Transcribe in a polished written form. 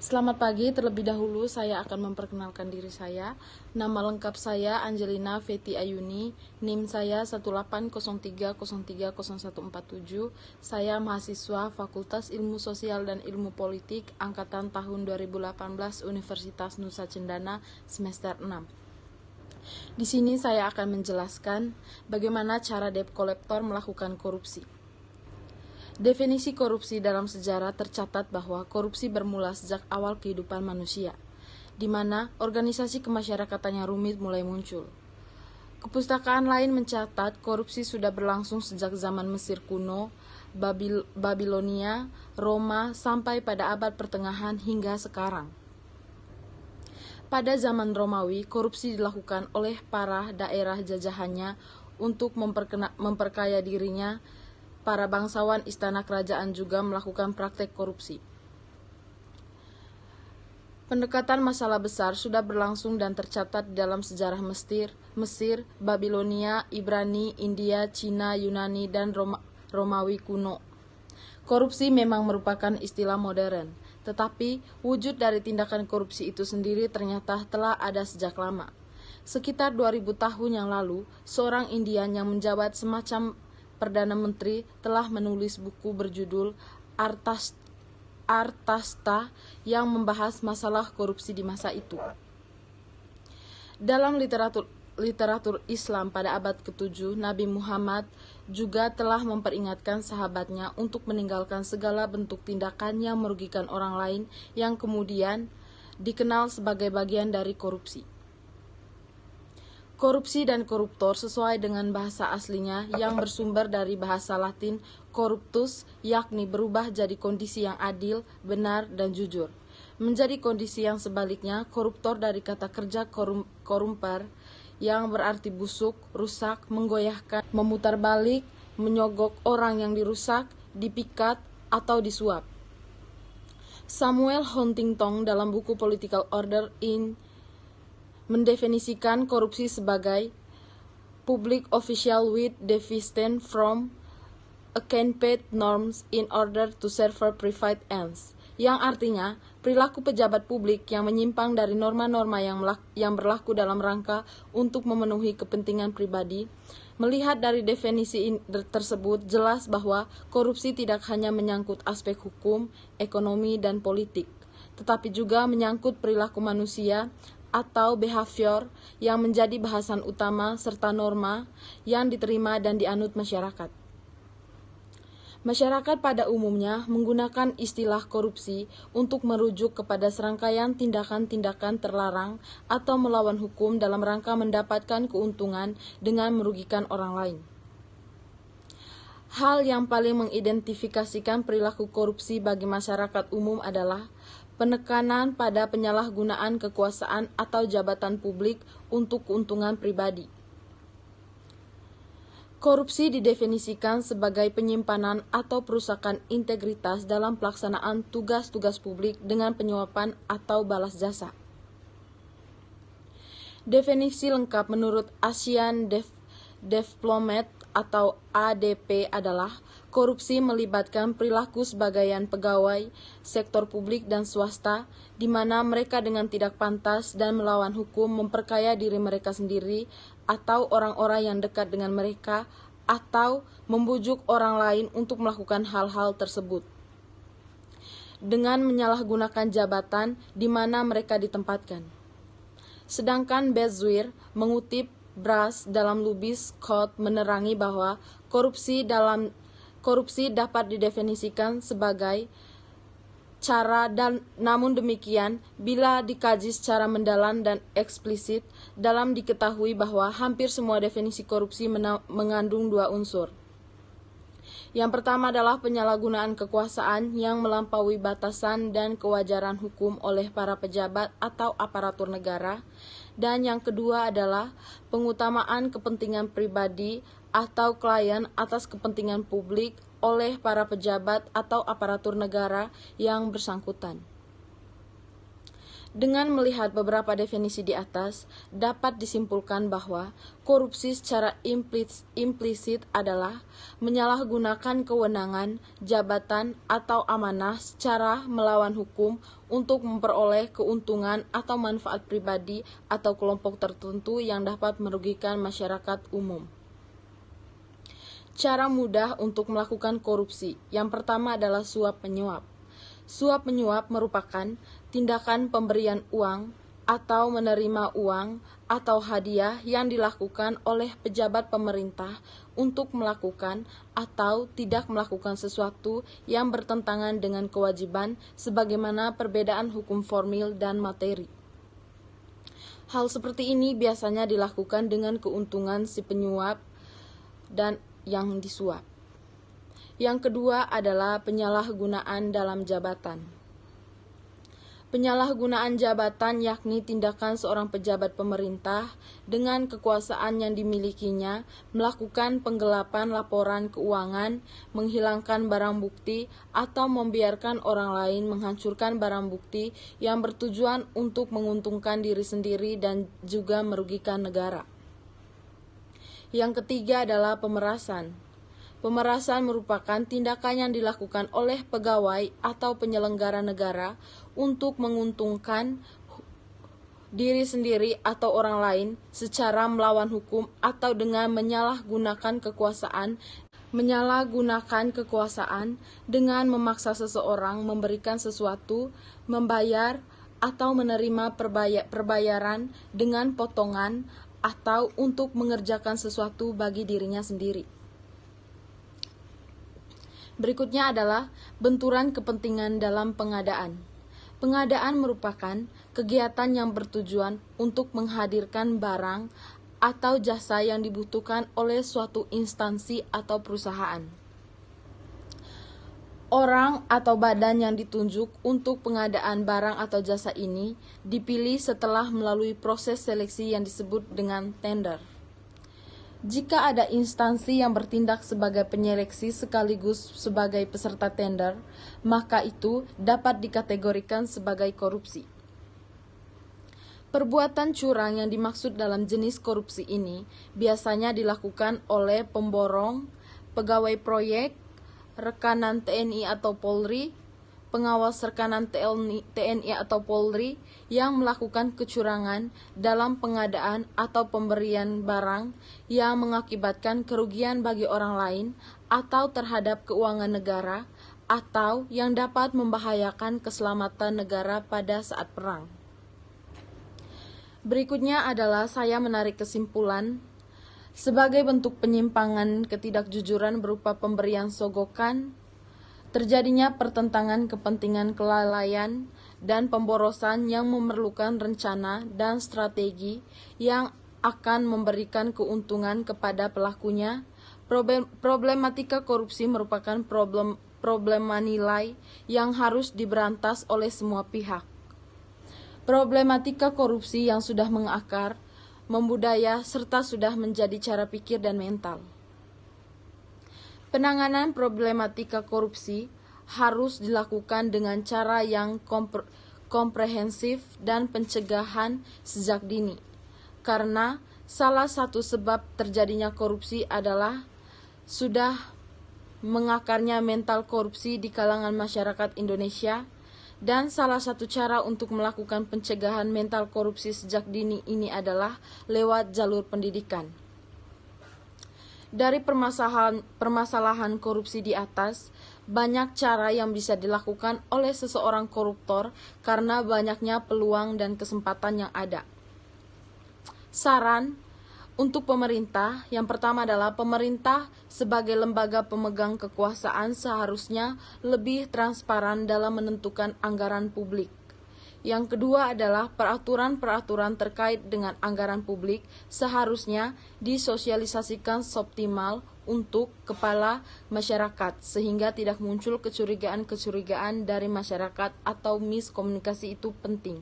Selamat pagi, terlebih dahulu saya akan memperkenalkan diri saya. Nama lengkap saya Angelina Feti Ayuni, NIM saya 18030300147. Saya mahasiswa Fakultas Ilmu Sosial dan Ilmu Politik angkatan tahun 2018 Universitas Nusa Cendana semester 6. Di sini saya akan menjelaskan bagaimana cara debt collector melakukan korupsi. Definisi korupsi dalam sejarah tercatat bahwa korupsi bermula sejak awal kehidupan manusia, di mana organisasi kemasyarakatannya rumit mulai muncul. Kepustakaan lain mencatat korupsi sudah berlangsung sejak zaman Mesir kuno, Babilonia, Roma, sampai pada abad pertengahan hingga sekarang. Pada zaman Romawi, korupsi dilakukan oleh para daerah jajahannya untuk memperkaya dirinya. Para bangsawan istana kerajaan juga melakukan praktek korupsi. Pendekatan masalah besar sudah berlangsung dan tercatat dalam sejarah Mesir, Babilonia, Ibrani, India, Cina, Yunani, dan Romawi kuno. Korupsi memang merupakan istilah modern, tetapi wujud dari tindakan korupsi itu sendiri ternyata telah ada sejak lama. Sekitar 2000 tahun yang lalu, seorang Indian yang menjabat semacam Perdana Menteri telah menulis buku berjudul Arthashastra yang membahas masalah korupsi di masa itu. Dalam literatur Islam pada abad ke-7, Nabi Muhammad juga telah memperingatkan sahabatnya untuk meninggalkan segala bentuk tindakan yang merugikan orang lain yang kemudian dikenal sebagai bagian dari korupsi. Korupsi dan koruptor sesuai dengan bahasa aslinya yang bersumber dari bahasa Latin corruptus, yakni berubah jadi kondisi yang adil, benar, dan jujur. Menjadi kondisi yang sebaliknya, koruptor dari kata kerja korumper, yang berarti busuk, rusak, menggoyahkan, memutar balik, menyogok orang yang dirusak, dipikat, atau disuap. Samuel Huntington dalam buku Political Order mendefinisikan korupsi sebagai public official with deviation from a campaign norms in order to serve private ends, yang artinya perilaku pejabat publik yang menyimpang dari norma-norma yang berlaku dalam rangka untuk memenuhi kepentingan pribadi. Melihat dari definisi tersebut, jelas bahwa korupsi tidak hanya menyangkut aspek hukum, ekonomi, dan politik, tetapi juga menyangkut perilaku manusia atau behavior yang menjadi bahasan utama serta norma yang diterima dan dianut masyarakat. Masyarakat pada umumnya menggunakan istilah korupsi untuk merujuk kepada serangkaian tindakan-tindakan terlarang atau melawan hukum dalam rangka mendapatkan keuntungan dengan merugikan orang lain. Hal yang paling mengidentifikasikan perilaku korupsi bagi masyarakat umum adalah penekanan pada penyalahgunaan kekuasaan atau jabatan publik untuk keuntungan pribadi. Korupsi didefinisikan sebagai penyimpanan atau perusakan integritas dalam pelaksanaan tugas-tugas publik dengan penyuapan atau balas jasa. Definisi lengkap menurut Asian Development atau ADP adalah korupsi melibatkan perilaku sebagian pegawai sektor publik dan swasta, di mana mereka dengan tidak pantas dan melawan hukum memperkaya diri mereka sendiri atau orang-orang yang dekat dengan mereka, atau membujuk orang lain untuk melakukan hal-hal tersebut dengan menyalahgunakan jabatan di mana mereka ditempatkan. Sedangkan Beswier mengutip Brass dalam Lubis Code menerangi bahwa korupsi dapat didefinisikan sebagai cara dan namun demikian bila dikaji secara mendalam dan eksplisit dalam diketahui bahwa hampir semua definisi korupsi mengandung dua unsur. Yang pertama adalah penyalahgunaan kekuasaan yang melampaui batasan dan kewajaran hukum oleh para pejabat atau aparatur negara, dan yang kedua adalah pengutamaan kepentingan pribadi atau klien atas kepentingan publik oleh para pejabat atau aparatur negara yang bersangkutan. Dengan melihat beberapa definisi di atas, dapat disimpulkan bahwa korupsi secara implisit adalah menyalahgunakan kewenangan, jabatan, atau amanah secara melawan hukum untuk memperoleh keuntungan atau manfaat pribadi atau kelompok tertentu yang dapat merugikan masyarakat umum. Cara mudah untuk melakukan korupsi. Yang pertama adalah suap-menyuap. Suap-menyuap merupakan tindakan pemberian uang atau menerima uang atau hadiah yang dilakukan oleh pejabat pemerintah untuk melakukan atau tidak melakukan sesuatu yang bertentangan dengan kewajiban sebagaimana perbedaan hukum formil dan materi. Hal seperti ini biasanya dilakukan dengan keuntungan si penyuap dan yang disuap. Yang kedua adalah penyalahgunaan dalam jabatan. Penyalahgunaan jabatan yakni tindakan seorang pejabat pemerintah dengan kekuasaan yang dimilikinya melakukan penggelapan laporan keuangan, menghilangkan barang bukti, atau membiarkan orang lain menghancurkan barang bukti yang bertujuan untuk menguntungkan diri sendiri dan juga merugikan negara. Yang ketiga adalah pemerasan. Pemerasan merupakan tindakan yang dilakukan oleh pegawai atau penyelenggara negara untuk menguntungkan diri sendiri atau orang lain secara melawan hukum atau dengan menyalahgunakan kekuasaan dengan memaksa seseorang memberikan sesuatu, membayar atau menerima perbayaran dengan potongan atau untuk mengerjakan sesuatu bagi dirinya sendiri. Berikutnya adalah benturan kepentingan dalam pengadaan. Pengadaan merupakan kegiatan yang bertujuan untuk menghadirkan barang atau jasa yang dibutuhkan oleh suatu instansi atau perusahaan. Orang atau badan yang ditunjuk untuk pengadaan barang atau jasa ini dipilih setelah melalui proses seleksi yang disebut dengan tender. Jika ada instansi yang bertindak sebagai penyeleksi sekaligus sebagai peserta tender, maka itu dapat dikategorikan sebagai korupsi. Perbuatan curang yang dimaksud dalam jenis korupsi ini biasanya dilakukan oleh pemborong, pegawai proyek, rekanan TNI atau Polri, pengawas rekanan TNI atau Polri yang melakukan kecurangan dalam pengadaan atau pemberian barang yang mengakibatkan kerugian bagi orang lain atau terhadap keuangan negara atau yang dapat membahayakan keselamatan negara pada saat perang. Berikutnya adalah saya menarik kesimpulan sebagai bentuk penyimpangan ketidakjujuran berupa pemberian sogokan, terjadinya pertentangan kepentingan kelalaian dan pemborosan yang memerlukan rencana dan strategi yang akan memberikan keuntungan kepada pelakunya. Problematika korupsi merupakan problema nilai yang harus diberantas oleh semua pihak. Problematika korupsi yang sudah mengakar, membudaya, serta sudah menjadi cara pikir dan mental. Penanganan problematika korupsi harus dilakukan dengan cara yang komprehensif dan pencegahan sejak dini. Karena salah satu sebab terjadinya korupsi adalah sudah mengakarnya mental korupsi di kalangan masyarakat Indonesia, dan salah satu cara untuk melakukan pencegahan mental korupsi sejak dini ini adalah lewat jalur pendidikan. Dari permasalahan korupsi di atas, banyak cara yang bisa dilakukan oleh seseorang koruptor karena banyaknya peluang dan kesempatan yang ada. Saran untuk pemerintah, yang pertama adalah pemerintah sebagai lembaga pemegang kekuasaan seharusnya lebih transparan dalam menentukan anggaran publik. Yang kedua adalah peraturan-peraturan terkait dengan anggaran publik seharusnya disosialisasikan seoptimal untuk kepala masyarakat sehingga tidak muncul kecurigaan-kecurigaan dari masyarakat atau miskomunikasi itu penting.